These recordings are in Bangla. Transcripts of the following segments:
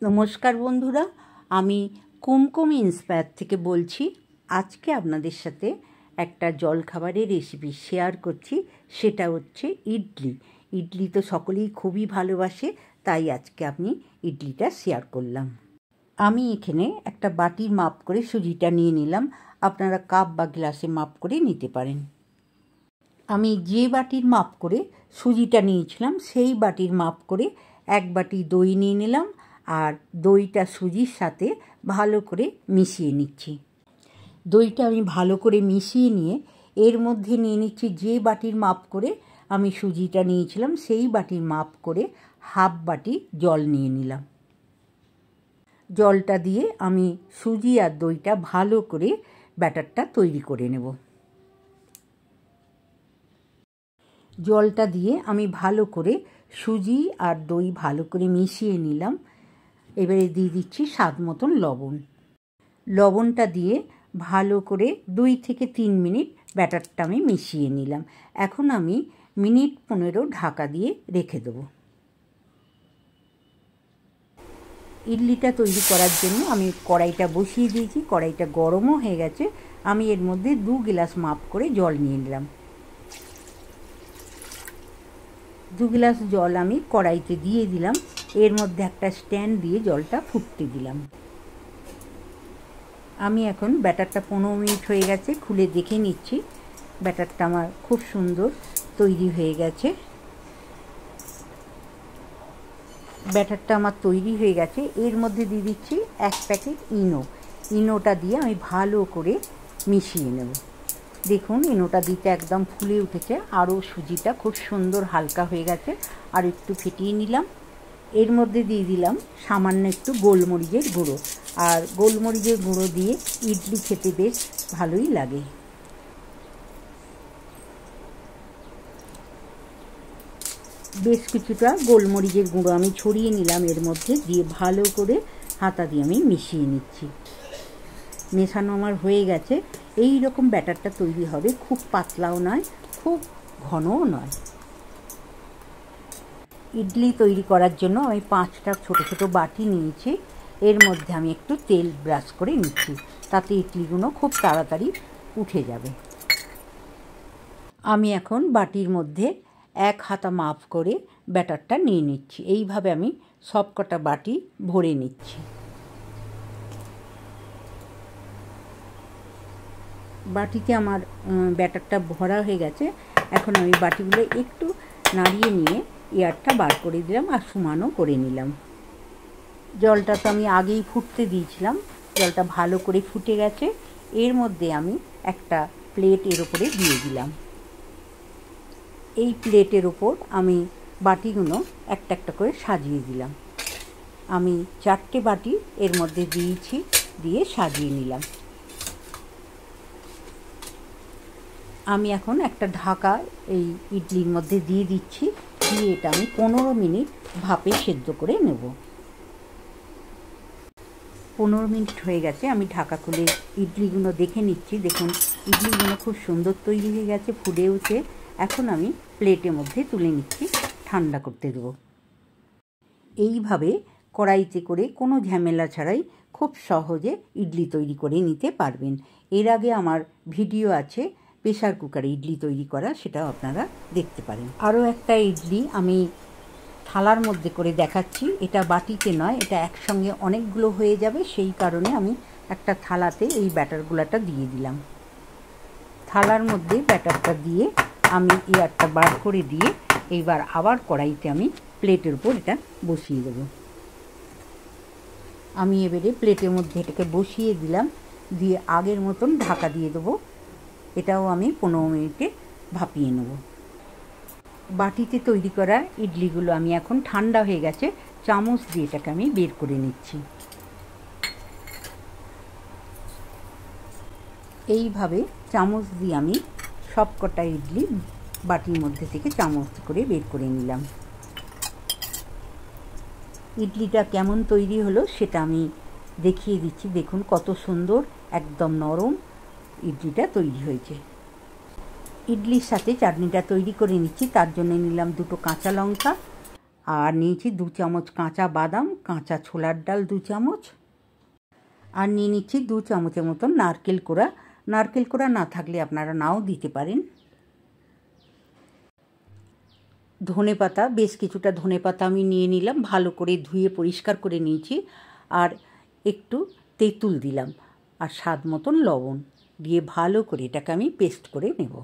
নমস্কার বন্ধুরা, আমি কুমকুম ইন্সপায়ার থেকে বলছি। আজকে আপনাদের সাথে একটা জলখাবারের রেসিপি শেয়ার করছি, সেটা হচ্ছে ইডলি। ইডলি তো সকলেই খুবই ভালোবাসে, তাই আজকে আমি ইডলিটা শেয়ার করলাম। আমি এখানে একটা বাটির মাপ করে সুজিটা নিয়ে নিলাম, আপনারা কাপ বা গ্লাসে মাপ করে নিতে পারেন। আমি যে বাটির মাপ করে সুজিটা নিয়েছিলাম সেই বাটির মাপ করে এক বাটি দই নিয়ে নিলাম, আর দইটা সুজির সাথে ভালো করে মিশিয়ে নিচ্ছি। দইটা আমি ভালো করে মিশিয়ে নিয়ে এর মধ্যে নিয়ে নিচ্ছি যে বাটির মাপ করে আমি সুজিটা নিয়েছিলাম সেই বাটির মাপ করে হাফ বাটি জল নিয়ে নিলাম। জলটা দিয়ে আমি সুজি আর দইটা ভালো করে ব্যাটারটা তৈরি করে নেব। জলটা দিয়ে আমি ভালো করে সুজি আর দই ভালো করে মিশিয়ে নিলাম। এবারে দিয়ে দিচ্ছি স্বাদ মতন লবণ। লবণটা দিয়ে ভালো করে 2 থেকে 3 মিনিট ব্যাটারটা আমি মিশিয়ে নিলাম। এখন আমি মিনিট 15 ঢাকা দিয়ে রেখে দেবো। ইডলিটা তৈরি করার জন্য আমি কড়াইটা বসিয়ে দিয়েছি, কড়াইটা গরমও হয়ে গেছে। আমি এর মধ্যে 2 গ্লাস মাপ করে জল নিয়ে নিলাম। 2 গ্লাস জল আমি কড়াইতে দিয়ে দিলাম। এর মধ্যে একটা স্ট্যান্ড দিয়ে জলটা ফুটতে দিলাম। আমি এখন ব্যাটারটা 15 মিনিট হয়ে গেছে, খুলে দেখে নিচ্ছি। ব্যাটারটা আমার খুব সুন্দর তৈরি হয়ে গেছে। ব্যাটারটা আমার তৈরি হয়ে গেছে। এর মধ্যে দিয়ে দিচ্ছি 1 প্যাকেট ইনো। ইনোটা দিয়ে আমি ভালো করে মিশিয়ে নেব। দেখুন ইনোটা দিতে একদম ফুলে উঠেছে, আরও সুজিটা খুব সুন্দর হালকা হয়ে গেছে। আর একটু ফেটিয়ে নিলাম। এর মধ্যে দিয়ে দিলাম সামান্য একটু গোলমরিচের গুঁড়ো। আর গোলমরিচের গুঁড়ো দিয়ে ইডলি খেতে বেশ ভালোই লাগে। বেশ কিছুটা গোলমরিচের গুঁড়ো আমি ছড়িয়ে নিলাম এর মধ্যে, দিয়ে ভালো করে হাতা দিয়ে আমি মিশিয়ে নিচ্ছি। মেশানো আমার হয়ে গেছে। এই রকম ব্যাটারটা তৈরি হবে, খুব পাতলাও নয় খুব ঘনও নয়। ইডলি তৈরি করার জন্য আমি 5টা ছোট ছোট বাটি নিয়েছি। এর মধ্যে আমি একটু তেল ব্রাশ করে নিচ্ছি, তাতে ইডলিগুলো খুব তাড়াতাড়ি উঠে যাবে। আমি এখন বাটির মধ্যে 1 হাতা মাপ করে ব্যাটারটা নিয়ে নিচ্ছি। এইভাবে আমি সবকটা বাটি ভরে নিচ্ছি। বাটিতে আমার ব্যাটারটা ভরা হয়ে গেছে। এখন আমি বাটিগুলো একটু নাড়িয়ে নিয়ে এয়ারটা বার করে দিলাম আর সমানও করে নিলাম। জলটা তো আমি আগেই ফুটতে দিয়েছিলাম, জলটা ভালো করে ফুটে গেছে। এর মধ্যে আমি একটা প্লেট এর ওপরে দিয়ে দিলাম। এই প্লেটের ওপর আমি বাটিগুলো একটা একটা করে সাজিয়ে দিলাম। আমি 4টে বাটি এর মধ্যে দিয়েছি, দিয়ে সাজিয়ে নিলাম। আমি এখন একটা ঢাকা এই ইডলির মধ্যে দিয়ে দিচ্ছি, দিয়ে এটা আমি 15 মিনিট ভাপে সেদ্ধ করে নেব। 15 মিনিট হয়ে গেছে। আমি ঢাকা খুলে ইডলিগুলো দেখে নিচ্ছি। দেখুন ইডলিগুলো খুব সুন্দর তৈরি হয়ে গেছে, ফুলে উঠে। এখন আমি প্লেটের মধ্যে তুলে নিচ্ছি, ঠান্ডা করতে দেবো। এইভাবে কড়াইতে করে কোনো ঝামেলা ছাড়াই খুব সহজে ইডলি তৈরি করে নিতে পারবেন। এর আগে আমার ভিডিও আছে প্রেসার কুকারে ইডলি তৈরি করা, সেটাও আপনারা দেখতে পারেন। আরও একটা ইডলি আমি থালার মধ্যে করে দেখাচ্ছি। এটা বাটিতে নয়, এটা একসঙ্গে অনেকগুলো হয়ে যাবে, সেই কারণে আমি একটা থালাতে এই ব্যাটারগুলোটা দিয়ে দিলাম। থালার মধ্যে ব্যাটারটা দিয়ে আমি এয়ারটা বার করে দিয়ে এইবার আবার কড়াইতে আমি প্লেটের উপর এটা বসিয়ে দেবো। আমি এবারে প্লেটের মধ্যে এটাকে বসিয়ে দিলাম, দিয়ে আগের মতন ঢাকা দিয়ে দেবো। এটাও আমি 15 মিনিটে ভাপিয়ে নেব। বাটিতে তৈরি করা ইডলিগুলো আমি এখন ঠান্ডা হয়ে গেছে, চামচ দিয়ে এটাকে আমি বের করে নিচ্ছি। এইভাবে চামচ দিয়ে আমি সবকটা ইডলি বাটির মধ্যে থেকে চামচ করে বের করে নিলাম। ইডলিটা কেমন তৈরি হলো সেটা আমি দেখিয়ে দিচ্ছি। দেখুন কত সুন্দর একদম নরম ইডলিটা তৈরি হয়েছে। ইডলির সাথে চাটনিটা তৈরি করে নিচ্ছি। তার জন্য নিলাম 2টো কাঁচা লঙ্কা, আর নিয়েছি 2 চামচ কাঁচা বাদাম, কাঁচা ছোলার ডাল 2 চামচ, আর নিয়ে নিচ্ছি 2 চামচের মতন নারকেল কোড়া। নারকেল কোড়া না থাকলে আপনারা নাও দিতে পারেন। ধনেপাতা, বেশ কিছুটা ধনেপাতা আমি নিয়ে নিলাম, ভালো করে ধুয়ে পরিষ্কার করে নিয়েছি। আর একটু তেঁতুল দিলাম, আর স্বাদ মতন লবণ দিয়ে ভালো করে এটাকে আমি পেস্ট করে নেব।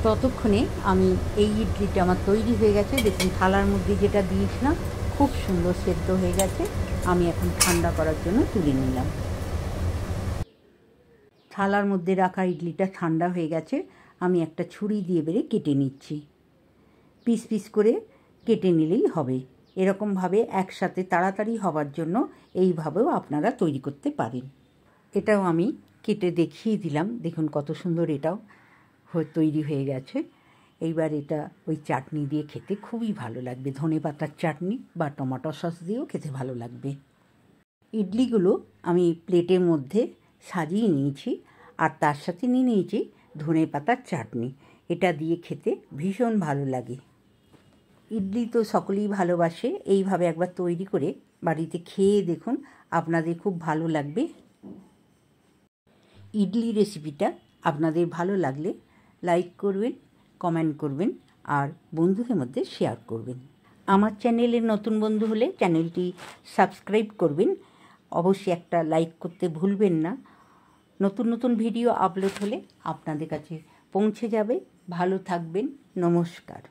ততক্ষণে আমি এই ইডলিটা আমার তৈরি হয়ে গেছে। দেখুন থালার মধ্যে যেটা দিয়েছিলাম খুব সুন্দর সেদ্ধ হয়ে গেছে। আমি এখন ঠান্ডা করার জন্য তুলে নিলাম। থালার মধ্যে রাখা ইডলিটা ঠান্ডা হয়ে গেছে। আমি একটা ছুরি দিয়ে বেড়ে কেটে নিচ্ছি। পিস পিস করে কেটে নিলেই হবে। এরকমভাবে একসাথে তাড়াতাড়ি হওয়ার জন্য এইভাবেও আপনারা তৈরি করতে পারেন। এটাও আমি কেটে দেখিয়ে দিলাম। দেখুন কত সুন্দর এটাও তৈরি হয়ে গেছে। এইবার এটা ওই চাটনি দিয়ে খেতে খুবই ভালো লাগবে। ধনেপাতার চাটনি বা টমেটো সস দিয়েও খেতে ভালো লাগবে। ইডলিগুলো আমি প্লেটের মধ্যে সাজিয়ে নিয়েছি, আর তার সাথে নিয়ে নিয়েছি ধনেপাতার চাটনি। এটা দিয়ে খেতে ভীষণ ভালো লাগে। ইডলি তো সকলেই ভালোবাসে। এইভাবে একবার তৈরি করে বাড়িতে খেয়ে দেখুন, আপনাদের খুব ভালো লাগবে। ইডলি রেসিপিটা আপনাদের ভালো লাগলে লাইক করবেন, কমেন্ট করবেন, আর বন্ধুদের মধ্যে শেয়ার করবেন। আমার চ্যানেলের নতুন বন্ধু হলে চ্যানেলটি সাবস্ক্রাইব করবেন। অবশ্যই একটা লাইক করতে ভুলবেন না। নতুন নতুন ভিডিও আপলোড হলে আপনাদের কাছে পৌঁছে যাবে। ভালো থাকবেন। নমস্কার।